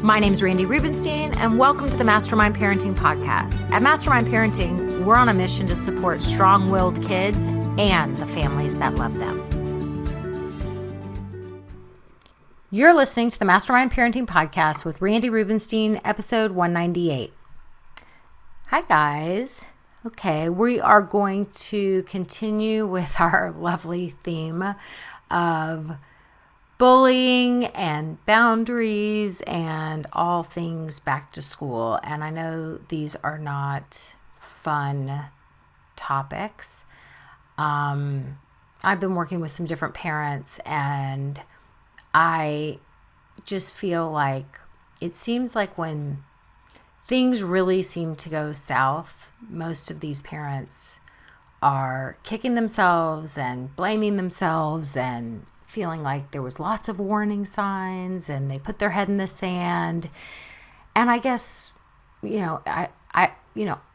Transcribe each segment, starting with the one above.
My name is Randy Rubenstein, and welcome to the Mastermind Parenting Podcast. At Mastermind Parenting, we're on a mission to support strong-willed kids and the families that love them. You're listening to the Mastermind Parenting Podcast with Randy Rubenstein, episode 198. Hi, guys. Okay, we are going to continue with our lovely theme of bullying and boundaries and all things back to school. And I know these are not fun topics. I've been working with some different parents, and I just feel like it seems like when things really seem to go south, most of these parents are kicking themselves and blaming themselves and feeling like there was lots of warning signs, and they put their head in the sand. And I guess, I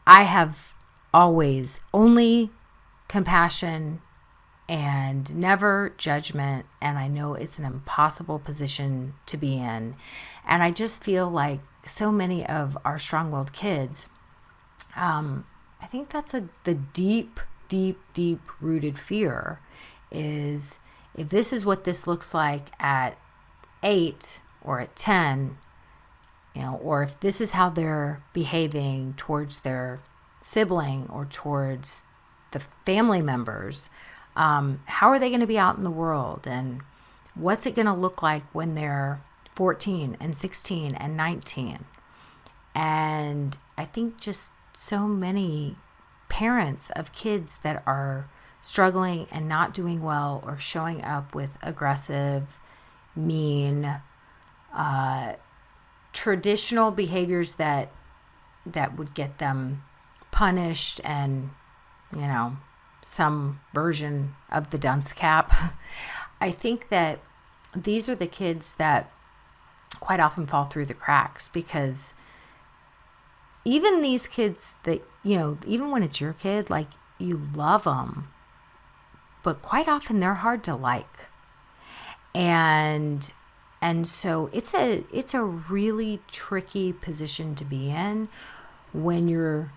have always only compassion and never judgment. And I know it's an impossible position to be in. And I just feel like so many of our strong-willed kids, I think that's the deep rooted fear is, if this is what this looks like at 8 or at 10, or if this is how they're behaving towards their sibling or towards the family members, how are they going to be out in the world? And what's it going to look like when they're 14 and 16 and 19? And I think just so many parents of kids that are struggling and not doing well, or showing up with aggressive, mean, traditional behaviors that would get them punished, and some version of the dunce cap. I think that these are the kids that quite often fall through the cracks, because even these kids that, even when it's your kid, like, you love them, but quite often they're hard to like. And so it's a really tricky position to be in when you're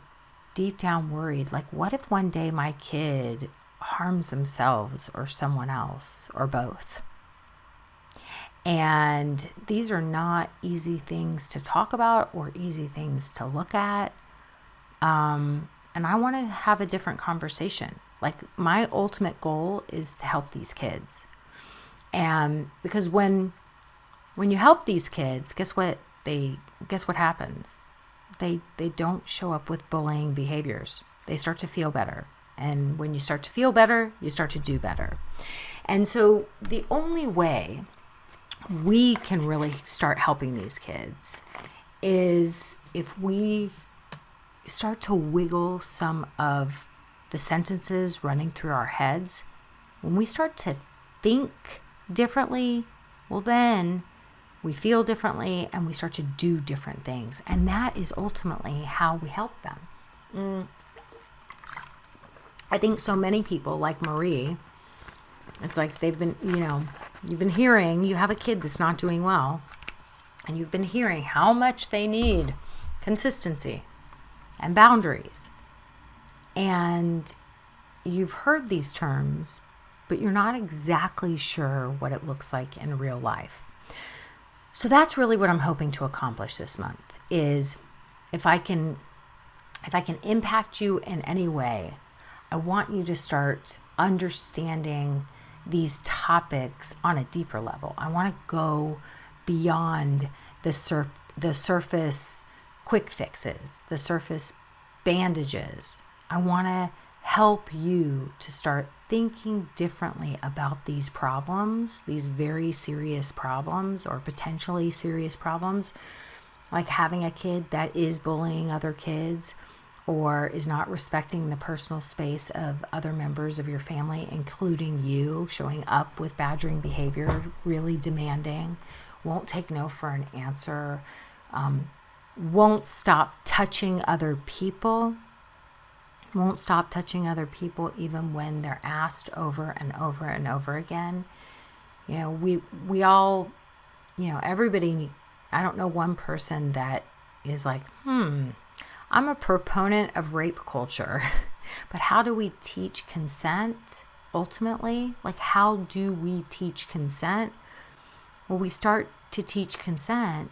deep down worried, like, what if one day my kid harms themselves or someone else or both? And these are not easy things to talk about or easy things to look at. And I want to have a different conversation. Like, my ultimate goal is to help these kids. And because when you help these kids, guess what happens? They don't show up with bullying behaviors. They start to feel better. And when you start to feel better, you start to do better. And so the only way we can really start helping these kids is if we start to wiggle some of the sentences running through our heads. When we start to think differently, well, then we feel differently and we start to do different things. And that is ultimately how we help them. I think so many people, like Marie, it's like they've been, you've been hearing, you have a kid that's not doing well, and you've been hearing how much they need consistency and boundaries. And you've heard these terms, but you're not exactly sure what it looks like in real life. So that's really what I'm hoping to accomplish this month, is if I can impact you in any way, I want you to start understanding these topics on a deeper level. I want to go beyond the surface quick fixes, the surface bandages. I want to help you to start thinking differently about these problems, these very serious problems or potentially serious problems, like having a kid that is bullying other kids or is not respecting the personal space of other members of your family, including you, showing up with badgering behavior, really demanding, won't take no for an answer, won't stop touching other people, even when they're asked over and over and over again. We all, everybody I don't know one person that is like, I'm a proponent of rape culture, but how do we teach consent ultimately? Like, how do we teach consent? Well, we start to teach consent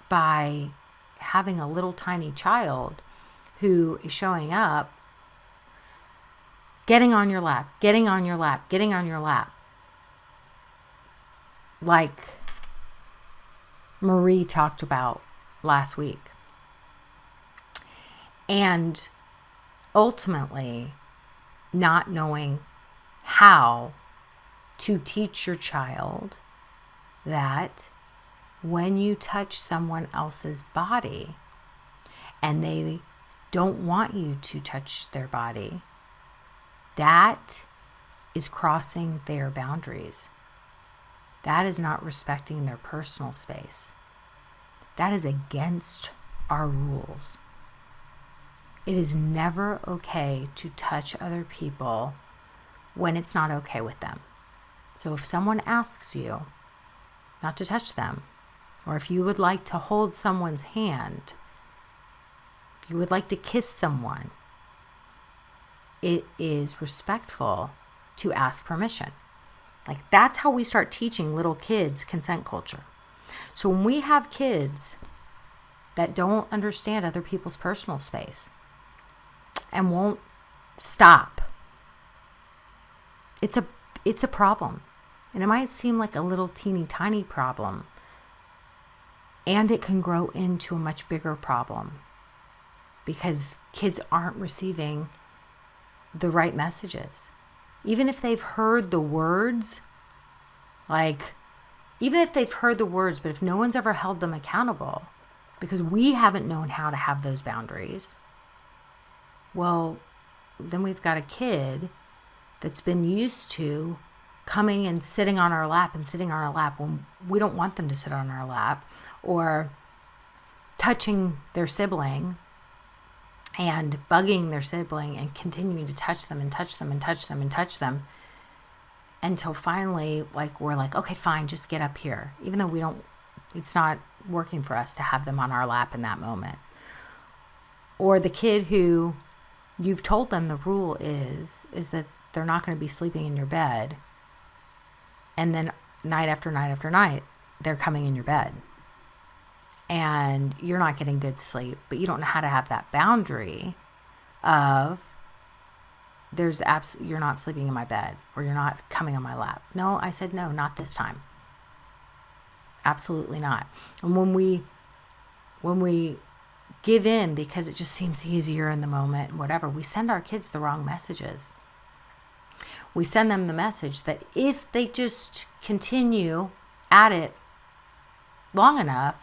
by having a little tiny child who is showing up, getting on your lap, getting on your lap, getting on your lap. Like Marie talked about last week. And ultimately, not knowing how to teach your child that when you touch someone else's body and they don't want you to touch their body, that is crossing their boundaries. That is not respecting their personal space. That is against our rules. It is never okay to touch other people when it's not okay with them. So if someone asks you not to touch them, or if you would like to hold someone's hand, if you would like to kiss someone, it is respectful to ask permission. Like, that's how we start teaching little kids consent culture. So when we have kids that don't understand other people's personal space and won't stop, it's a problem. And it might seem like a little teeny tiny problem, and it can grow into a much bigger problem because kids aren't receiving the right messages. Even if they've heard the words, but if no one's ever held them accountable because we haven't known how to have those boundaries, well, then we've got a kid that's been used to coming and sitting on our lap when we don't want them to sit on our lap, or touching their sibling and bugging their sibling and continuing to touch them and touch them and touch them and touch them until finally, we're like, okay, fine, just get up here. Even though it's not working for us to have them on our lap in that moment. Or the kid who you've told them the rule is that they're not going to be sleeping in your bed. And then night after night after night, they're coming in your bed. And you're not getting good sleep, but you don't know how to have that boundary of you're not sleeping in my bed, or you're not coming on my lap. No, I said no, not this time. Absolutely not. And when we give in because it just seems easier in the moment, whatever, we send our kids the wrong messages. We send them the message that if they just continue at it long enough,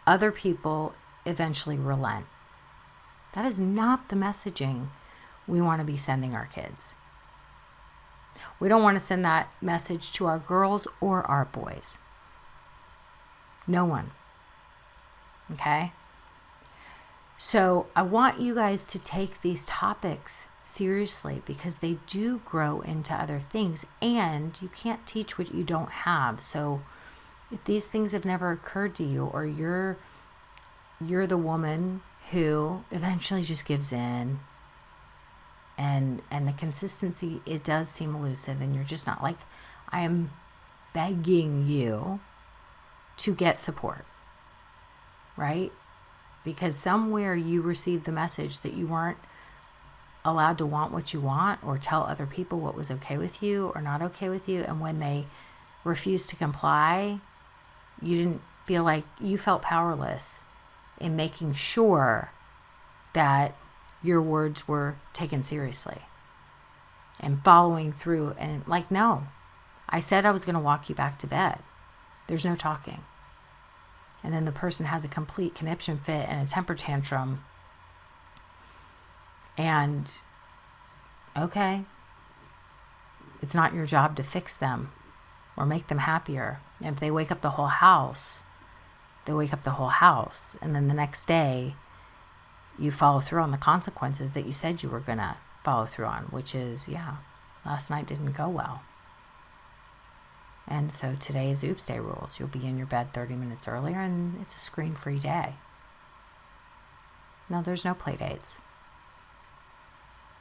other people eventually relent. That is not the messaging we want to be sending our kids. We don't want to send that message to our girls or our boys. No one. Okay? So I want you guys to take these topics seriously because they do grow into other things, and you can't teach what you don't have. So if these things have never occurred to you, or you're the woman who eventually just gives in, and the consistency, it does seem elusive, and you're just not like, I am begging you to get support, right? Because somewhere you received the message that you weren't allowed to want what you want, or tell other people what was okay with you or not okay with you. And when they refused to comply, you felt powerless in making sure that your words were taken seriously and following through. And no, I said I was going to walk you back to bed. There's no talking. And then the person has a complete conniption fit and a temper tantrum. And okay, it's not your job to fix them or make them happier. And if they wake up the whole house, they wake up the whole house. And then the next day, you follow through on the consequences that you said you were going to follow through on, which is, last night didn't go well. And so today is Oops Day rules. You'll be in your bed 30 minutes earlier, and it's a screen-free day. No, there's no play dates.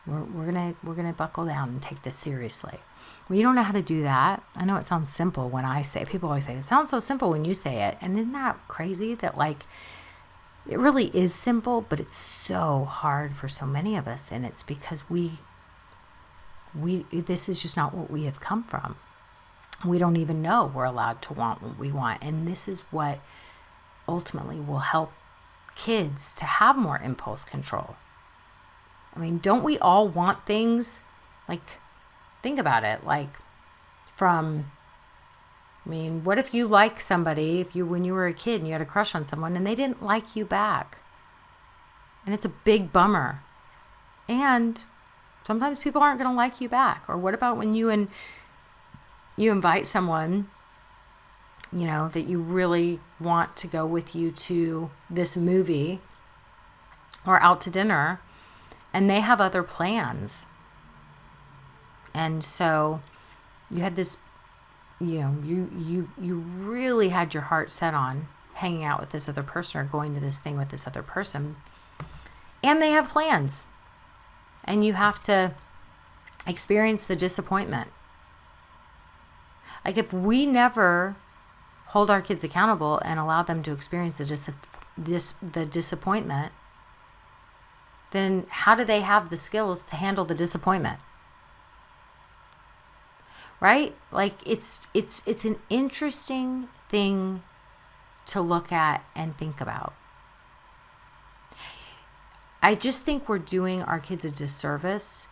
We're gonna buckle down and take this seriously. Well, you don't know how to do that. I know it sounds simple when I say it. People always say it sounds so simple when you say it. And isn't that crazy that it really is simple, but it's so hard for so many of us, and it's because we this is just not what we have come from. We don't even know we're allowed to want what we want, and this is what ultimately will help kids to have more impulse control. I mean, don't we all want things? Think about it. What if you like somebody, when you were a kid and you had a crush on someone and they didn't like you back? And it's a big bummer. And sometimes people aren't going to like you back. Or what about when you invite someone, that you really want to go with you to this movie or out to dinner, and they have other plans. And so you had this, you really had your heart set on hanging out with this other person or going to this thing with this other person, and they have plans, and you have to experience the disappointment. If we never hold our kids accountable and allow them to experience the disappointment, then how do they have the skills to handle the disappointment? Right? It's an interesting thing to look at and think about. I just think we're doing our kids a disservice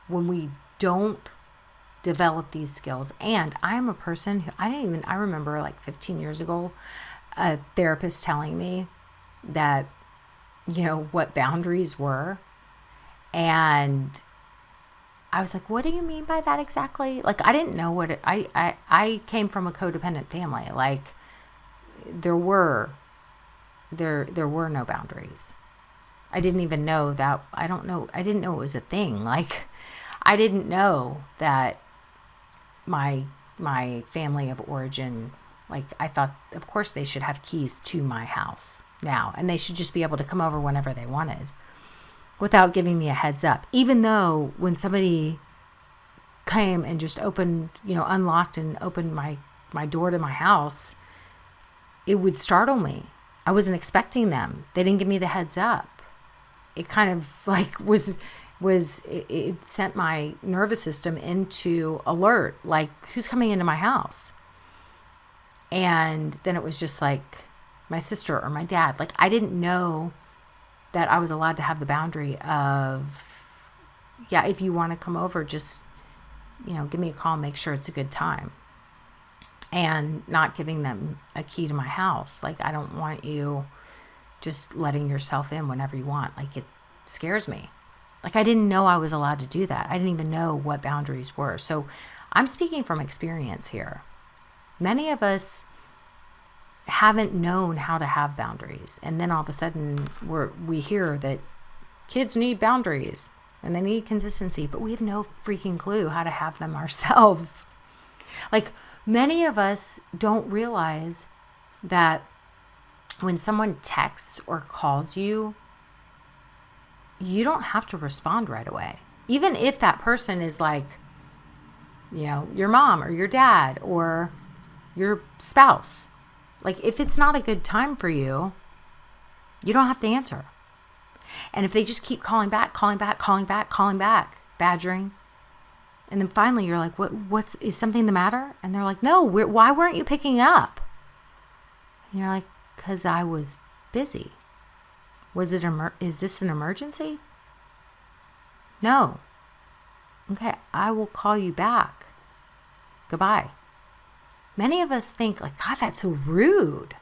when we don't develop these skills. And I'm a person who I remember 15 years ago, a therapist telling me that, what boundaries were. And I was like, what do you mean by that exactly? I didn't know what I came from a codependent family. There were no boundaries. I didn't even know that. I didn't know it was a thing. I didn't know that my family of origin, I thought, of course, they should have keys to my house now, and they should just be able to come over whenever they wanted without giving me a heads up. Even though when somebody came and just opened, unlocked and opened my door to my house, it would startle me. I wasn't expecting them. They didn't give me the heads up. It kind of it sent my nervous system into alert, who's coming into my house? And then it was just my sister or my dad. I didn't know that I was allowed to have the boundary of, if you want to come over, just, give me a call, make sure it's a good time. And not giving them a key to my house. I don't want you just letting yourself in whenever you want. It scares me. I didn't know I was allowed to do that. I didn't even know what boundaries were. So I'm speaking from experience here. Many of us haven't known how to have boundaries. And then all of a sudden we hear that kids need boundaries and they need consistency, but we have no freaking clue how to have them ourselves. Many of us don't realize that when someone texts or calls you, you don't have to respond right away. Even if that person is your mom or your dad or your spouse. If it's not a good time for you, you don't have to answer. And if they just keep calling back, badgering, and then finally you're like, is something the matter? And they're like, no, why weren't you picking up? And you're like, because I was busy. Is this an emergency? No. Okay, I will call you back. Goodbye. Many of us think God, that's so rude.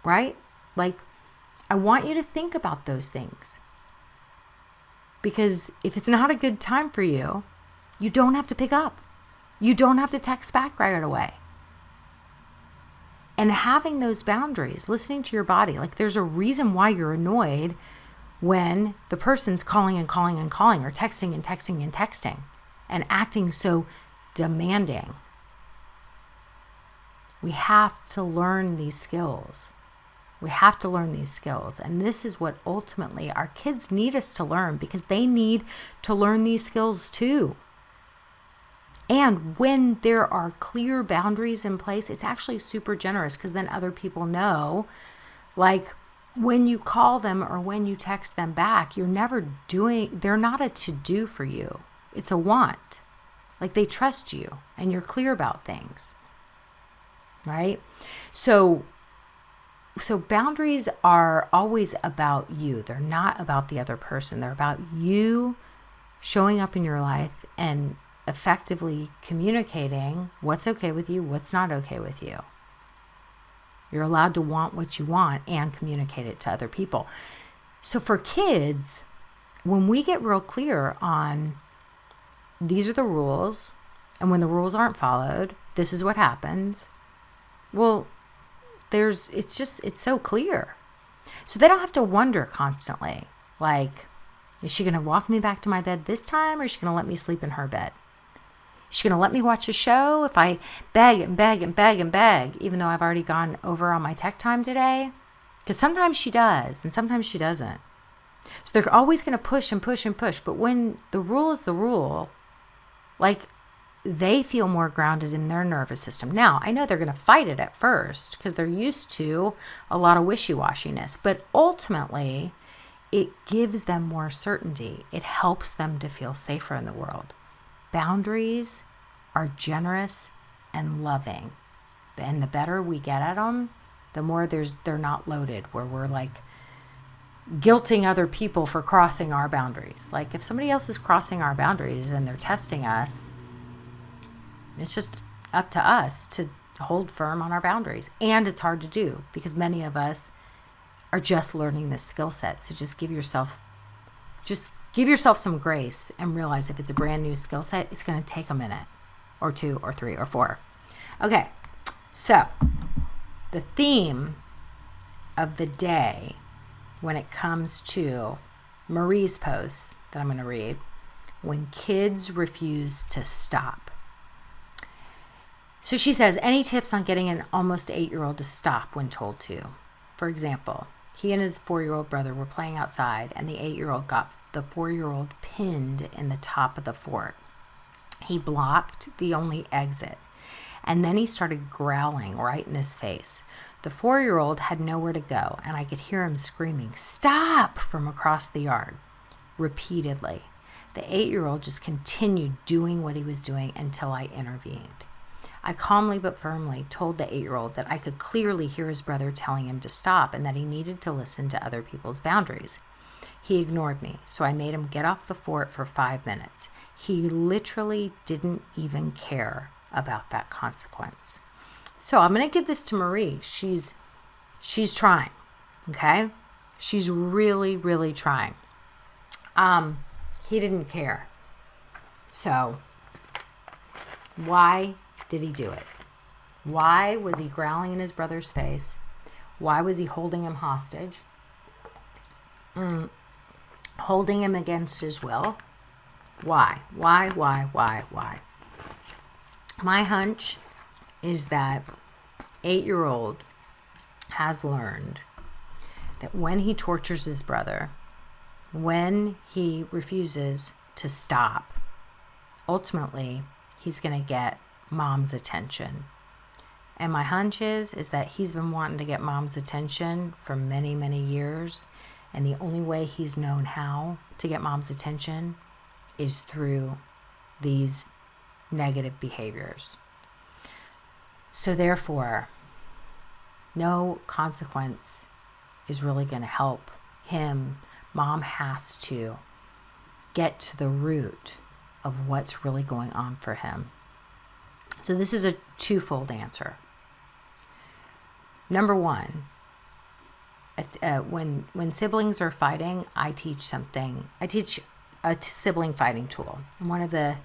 Right? I want you to think about those things. Because if it's not a good time for you, you don't have to pick up. You don't have to text back right away. And having those boundaries, listening to your body, there's a reason why you're annoyed when the person's calling and calling and calling, or texting and texting and texting, and acting so demanding. We have to learn these skills. We have to learn these skills. And this is what ultimately our kids need us to learn, because they need to learn these skills too. And when there are clear boundaries in place, it's actually super generous, because then other people know, like when you call them or when you text them back, they're not a to-do for you. It's a want. Like they trust you and you're clear about things, right? So boundaries are always about you. They're not about the other person. They're about you showing up in your life and effectively communicating what's okay with you, what's not okay with you. You're allowed to want what you want and communicate it to other people. So for kids, when we get real clear on these are the rules, and when the rules aren't followed, this is what happens. Well, it's so clear. So they don't have to wonder constantly, like, is she going to walk me back to my bed this time, or is she going to let me sleep in her bed? Is she going to let me watch a show if I beg and beg and beg and beg, even though I've already gone over on my tech time today? Because sometimes she does, and sometimes she doesn't. So they're always going to push and push and push. But when the rule is the rule, like, they feel more grounded in their nervous system. Now, I know they're going to fight it at first because they're used to a lot of wishy-washiness, but ultimately it gives them more certainty. It helps them to feel safer in the world. Boundaries are generous and loving. And the better we get at them, the more they're not loaded, where we're like guilting other people for crossing our boundaries. Like if somebody else is crossing our boundaries and they're testing us, it's just up to us to hold firm on our boundaries. And it's hard to do because many of us are just learning this skill set. So just give yourself some grace and realize if it's a brand new skill set, it's going to take a minute or 2 or 3 or 4. Okay, so the theme of the day when it comes to Marie's posts that I'm going to read, when kids refuse to stop. So she says, any tips on getting an almost 8-year-old to stop when told to? For example, he and his 4-year-old brother were playing outside and the 8-year-old got the 4-year-old pinned in the top of the fort. He blocked the only exit, and then he started growling right in his face. The 4-year-old had nowhere to go, and I could hear him screaming, "Stop!" from across the yard, repeatedly. The 8-year-old just continued doing what he was doing until I intervened. I calmly but firmly told the 8-year-old that I could clearly hear his brother telling him to stop and that he needed to listen to other people's boundaries. He ignored me, so I made him get off the fort for 5 minutes. He literally didn't even care about that consequence. So I'm going to give this to Marie. She's trying, okay? She's really, really trying. He didn't care. So why did he do it? Why was he growling in his brother's face? Why was he holding him hostage? Holding him against his will? Why? Why? My hunch is that 8-year-old has learned that when he tortures his brother, when he refuses to stop, ultimately he's going to get mom's attention. And my hunch is that he's been wanting to get mom's attention for many, many years. And the only way he's known how to get mom's attention is through these negative behaviors. So therefore, no consequence is really going to help him. Mom has to get to the root of what's really going on for him. So this is a twofold answer. Number one, when siblings are fighting, I teach a sibling fighting tool. And one of the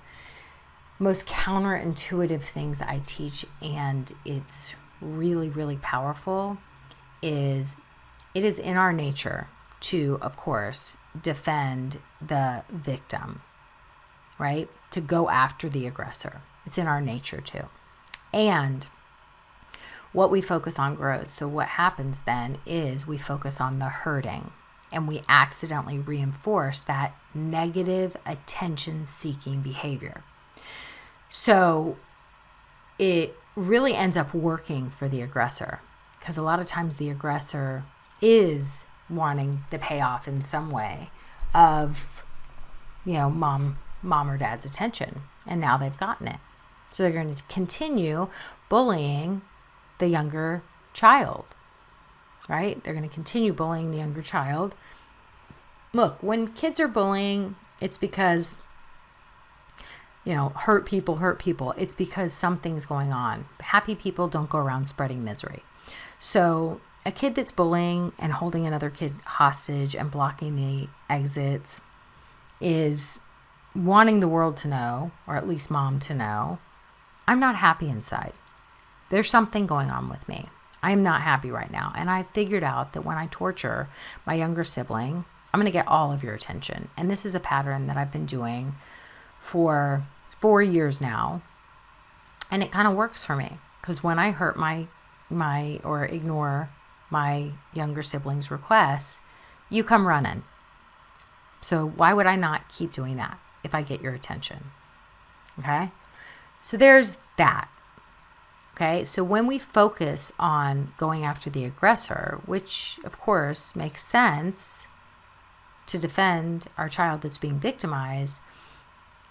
most counterintuitive things I teach, and it's really, really powerful, is it is in our nature to, of course, defend the victim, right? To go after the aggressor. It's in our nature too. And what we focus on grows. So what happens then is we focus on the hurting, and we accidentally reinforce that negative attention-seeking behavior. So it really ends up working for the aggressor, because a lot of times the aggressor is wanting the payoff in some way of, mom or dad's attention, and now they've gotten it. So they're going to continue bullying the younger child, right? They're going to continue bullying the younger child. Look, when kids are bullying, it's because, hurt people. It's because something's going on. Happy people don't go around spreading misery. So a kid that's bullying and holding another kid hostage and blocking the exits is wanting the world to know, or at least mom to know, I'm not happy inside. There's something going on with me. I'm not happy right now. And I figured out that when I torture my younger sibling, I'm going to get all of your attention. And this is a pattern that I've been doing for 4 years now. And it kind of works for me, because when I hurt my or ignore my younger sibling's requests, you come running. So why would I not keep doing that if I get your attention? Okay? So there's that. Okay, so when we focus on going after the aggressor, which of course makes sense to defend our child that's being victimized,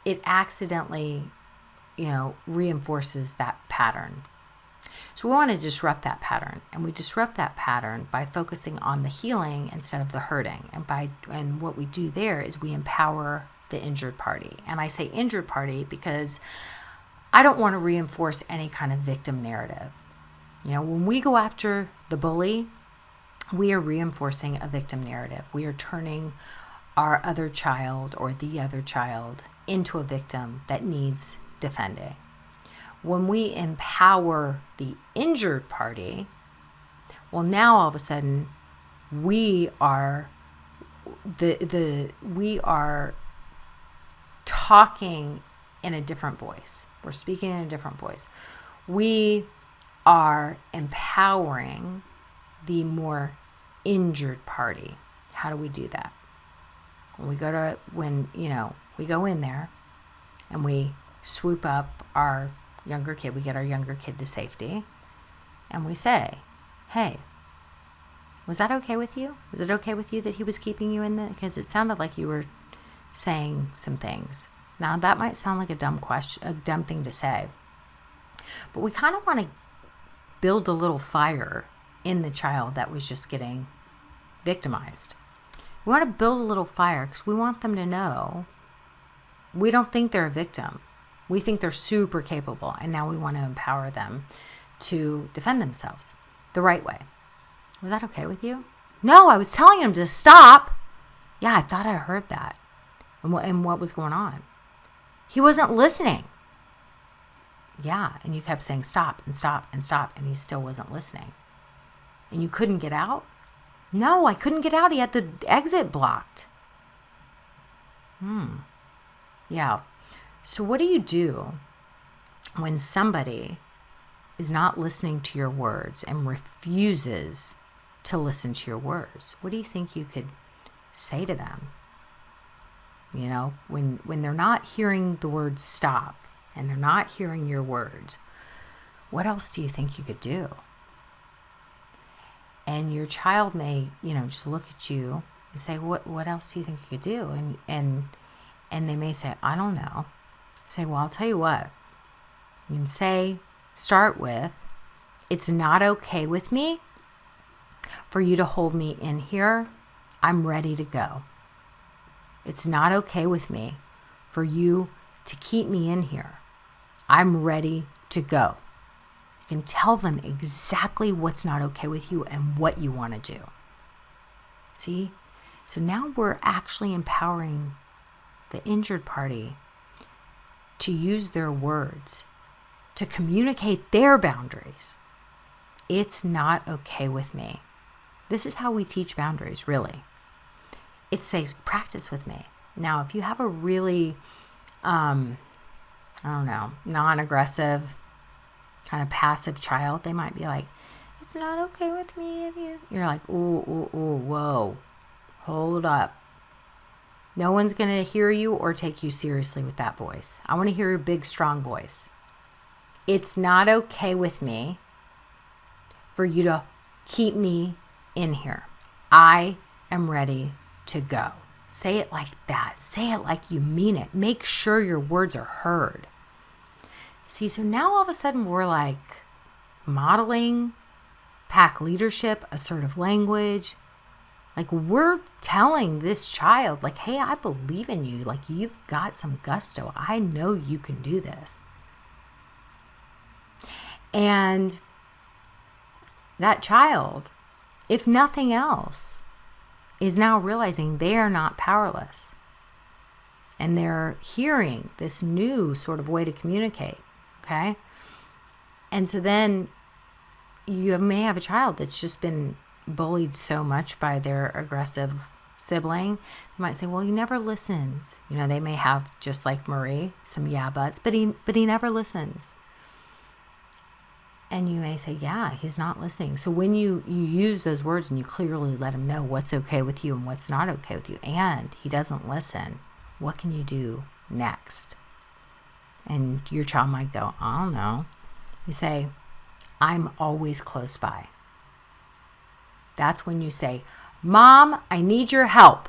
it accidentally, reinforces that pattern. So we want to disrupt that pattern, and we disrupt that pattern by focusing on the healing instead of the hurting. And what we do there is we empower the injured party. And I say injured party because I don't want to reinforce any kind of victim narrative. When we go after the bully, we are reinforcing a victim narrative. We are turning our other child or the other child into a victim that needs defending. When we empower the injured party, well, now all of a sudden we are we are talking in a different voice. We're speaking in a different voice. We are empowering the more injured party. How do we do that? We go in there and we swoop up our younger kid. We get our younger kid to safety, and we say, "Hey, was that okay with you? Was it okay with you that he was keeping you in the?" Because it sounded like you were saying some things. Now that might sound like a dumb thing to say, but we kind of want to build a little fire in the child that was just getting victimized. We want to build a little fire because we want them to know we don't think they're a victim. We think they're super capable, and now we want to empower them to defend themselves the right way. Was that okay with you? No, I was telling him to stop. Yeah, I thought I heard that. And what was going on? He wasn't listening. Yeah, and you kept saying stop and stop and stop, and he still wasn't listening. And you couldn't get out? No, I couldn't get out. He had the exit blocked. Yeah. So what do you do when somebody is not listening to your words and refuses to listen to your words? What do you think you could say to them? When they're not hearing the word stop and they're not hearing your words, what else do you think you could do? And your child may, just look at you and say, what else do you think you could do? And they may say, I don't know. Say, well, I'll tell you what. You can start with, it's not okay with me for you to hold me in here. I'm ready to go. It's not okay with me for you to keep me in here. I'm ready to go. You can tell them exactly what's not okay with you and what you want to do. See? So now we're actually empowering the injured party to use their words to communicate their boundaries. It's not okay with me. This is how we teach boundaries, really. It says, practice with me. Now, if you have a really I don't know, non-aggressive, kind of passive child, they might be like, it's not okay with me if you... You're like, ooh, whoa, hold up. No one's going to hear you or take you seriously with that voice. I want to hear your big, strong voice. It's not okay with me for you to keep me in here. I am ready to go. Say it like that. Say it like you mean it. Make sure your words are heard. See, so now all of a sudden we're like modeling pack leadership, assertive language. Like we're telling this child, like, hey, I believe in you. Like you've got some gusto. I know you can do this. And that child, if nothing else, is now realizing they are not powerless. And they're hearing this new sort of way to communicate. Okay? And so then you may have a child that's just been bullied so much by their aggressive sibling. They might say, well, he never listens. You know, they may have, just like Marie, some yeah buts, but he never listens. And you may say, yeah, he's not listening. So when you use those words and you clearly let him know what's okay with you and what's not okay with you, and he doesn't listen, what can you do next? And your child might go, I don't know. You say, I'm always close by. That's when you say, Mom, I need your help.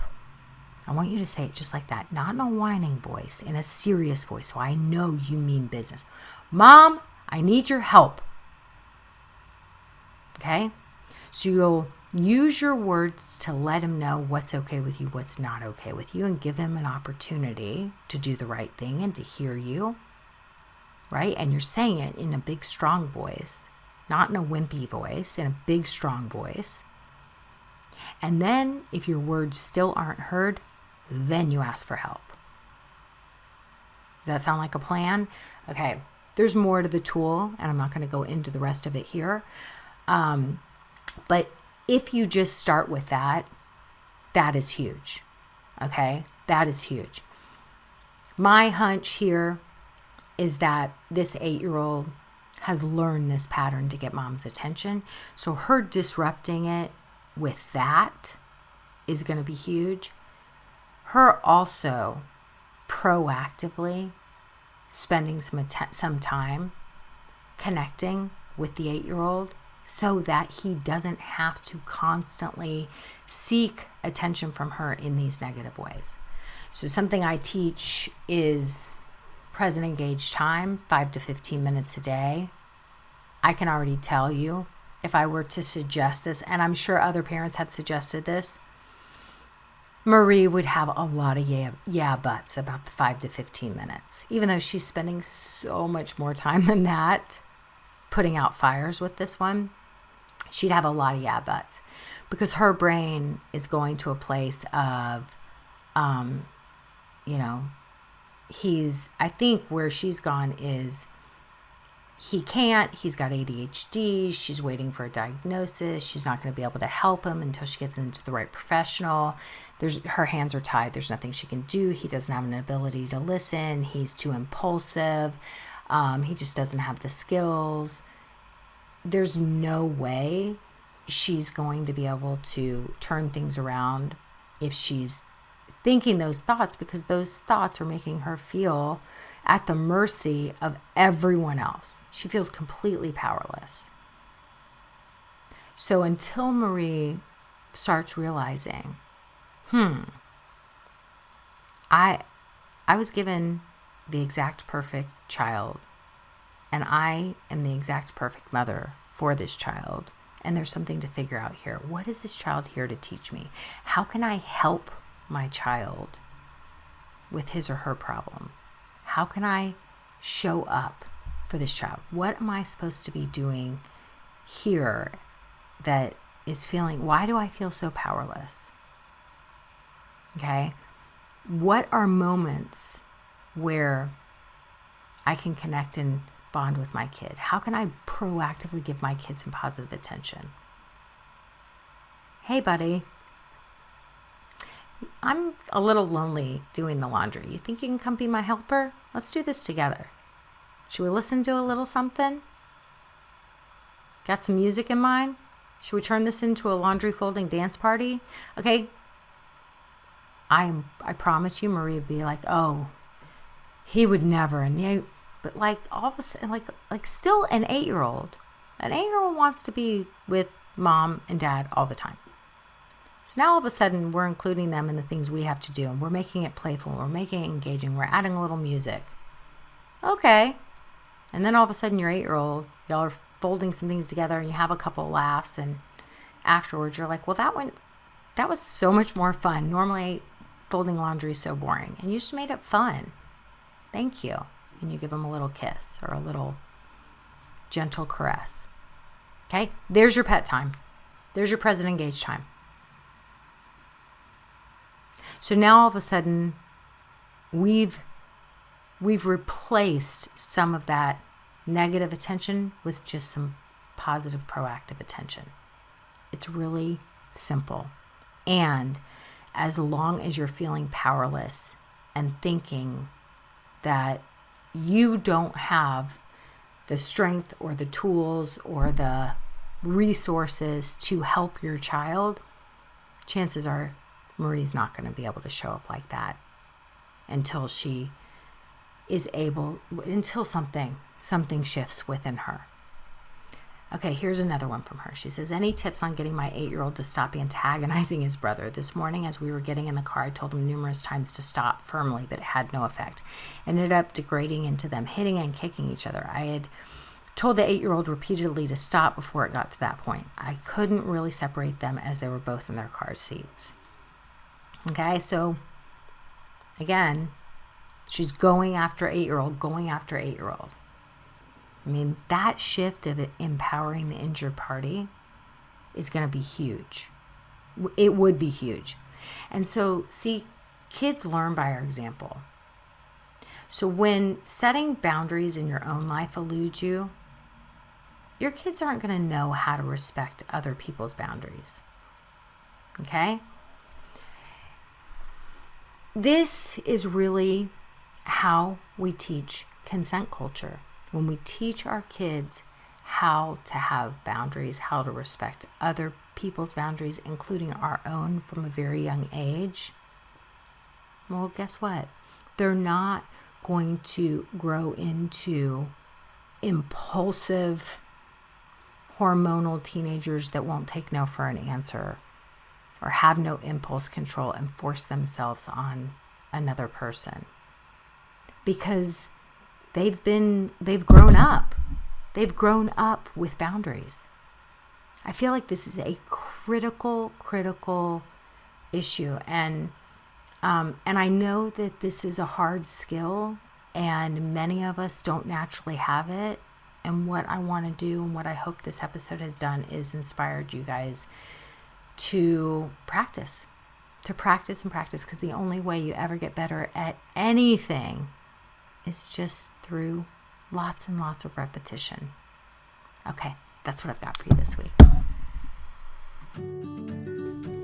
I want you to say it just like that, not in a whining voice, in a serious voice, so I know you mean business. Mom, I need your help. Okay? So you'll use your words to let him know what's okay with you, what's not okay with you, and give him an opportunity to do the right thing and to hear you. Right? And you're saying it in a big, strong voice, not in a wimpy voice, in a big, strong voice. And then if your words still aren't heard, then you ask for help. Does that sound like a plan? Okay, there's more to the tool, and I'm not going to go into the rest of it here. But if you just start with that, that is huge. Okay, that is huge. My hunch here is that this 8-year-old has learned this pattern to get mom's attention. So her disrupting it with that is going to be huge. Her also proactively spending some time connecting with the 8-year-old so that he doesn't have to constantly seek attention from her in these negative ways. So something I teach is present engaged time, 5 to 15 minutes a day. I can already tell you, if I were to suggest this, and I'm sure other parents have suggested this, Marie would have a lot of yeah buts about the 5 to 15 minutes, even though she's spending so much more time than that putting out fires with this one. She'd have a lot of yeah buts because her brain is going to a place of, I think where she's gone is he's got ADHD, she's waiting for a diagnosis, she's not going to be able to help him until she gets into the right professional. Her hands are tied, there's nothing she can do, he doesn't have an ability to listen, he's too impulsive, he just doesn't have the skills. There's no way she's going to be able to turn things around if she's thinking those thoughts, because those thoughts are making her feel at the mercy of everyone else. She feels completely powerless. So until Marie starts realizing, I was given the exact perfect child, and I am the exact perfect mother for this child, and there's something to figure out here. What is this child here to teach me? How can I help my child with his or her problem? How can I show up for this child? What am I supposed to be doing here that is feeling, why do I feel so powerless? Okay. What are moments where I can connect and bond with my kid? How can I proactively give my kid some positive attention? Hey, buddy, I'm a little lonely doing the laundry. You think you can come be my helper? Let's do this together. Should we listen to a little something? Got some music in mind? Should we turn this into a laundry folding dance party? Okay. I promise you, Marie would be like, oh, he would never. And but like all of a sudden, like still an 8-year-old. An 8-year-old wants to be with mom and dad all the time. So now all of a sudden we're including them in the things we have to do. And we're making it playful. We're making it engaging. We're adding a little music. Okay. And then all of a sudden your 8-year-old, y'all are folding some things together and you have a couple of laughs. And afterwards you're like, well, that was so much more fun. Normally folding laundry is so boring. And you just made it fun. Thank you. And you give them a little kiss or a little gentle caress. Okay, there's your pet time. There's your present engaged time. So now all of a sudden, we've replaced some of that negative attention with just some positive, proactive attention. It's really simple. And as long as you're feeling powerless and thinking that you don't have the strength or the tools or the resources to help your child, chances are Marie's not going to be able to show up like that until she is able, until something shifts within her. Okay, here's another one from her. She says, any tips on getting my 8-year-old to stop antagonizing his brother? This morning as we were getting in the car, I told him numerous times to stop firmly, but it had no effect. Ended up degrading into them hitting and kicking each other. I had told the 8-year-old repeatedly to stop before it got to that point. I couldn't really separate them as they were both in their car seats. Okay, so again, she's going after 8-year-old. I mean, that shift of empowering the injured party is going to be huge. It would be huge. And so, see, kids learn by our example. So when setting boundaries in your own life eludes you, your kids aren't going to know how to respect other people's boundaries. Okay? This is really how we teach consent culture. When we teach our kids how to have boundaries, how to respect other people's boundaries, including our own from a very young age, well, guess what? They're not going to grow into impulsive, hormonal teenagers that won't take no for an answer or have no impulse control and force themselves on another person. Because they've grown up. They've grown up with boundaries. I feel like this is a critical issue. And I know that this is a hard skill and many of us don't naturally have it. And what I want to do and what I hope this episode has done is inspired you guys to practice, because the only way you ever get better at anything is just through lots and lots of repetition. Okay, that's what I've got for you this week.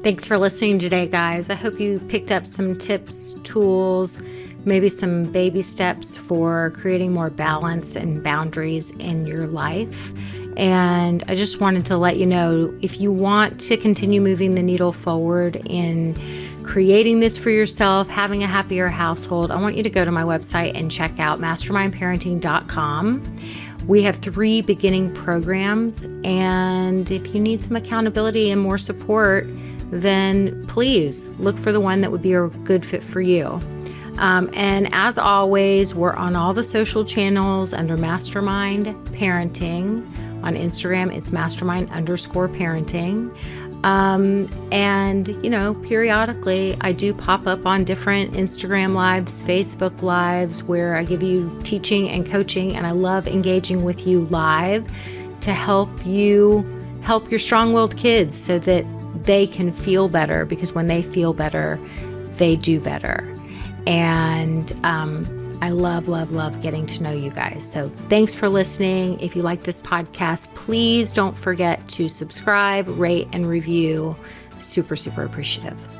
Thanks for listening today, guys. I hope you picked up some tips, tools, maybe some baby steps for creating more balance and boundaries in your life. And I just wanted to let you know, if you want to continue moving the needle forward in creating this for yourself, having a happier household, I want you to go to my website and check out mastermindparenting.com. We have 3 beginning programs, and if you need some accountability and more support, then please look for the one that would be a good fit for you. And as always, we're on all the social channels under Mastermind Parenting. On Instagram, it's mastermind_parenting. And, periodically I do pop up on different Instagram lives, Facebook lives, where I give you teaching and coaching, and I love engaging with you live to help you help your strong-willed kids so that they can feel better, because when they feel better, they do better. And I love getting to know you guys. So thanks for listening. If you like this podcast, please don't forget to subscribe, rate, and review. Super appreciative.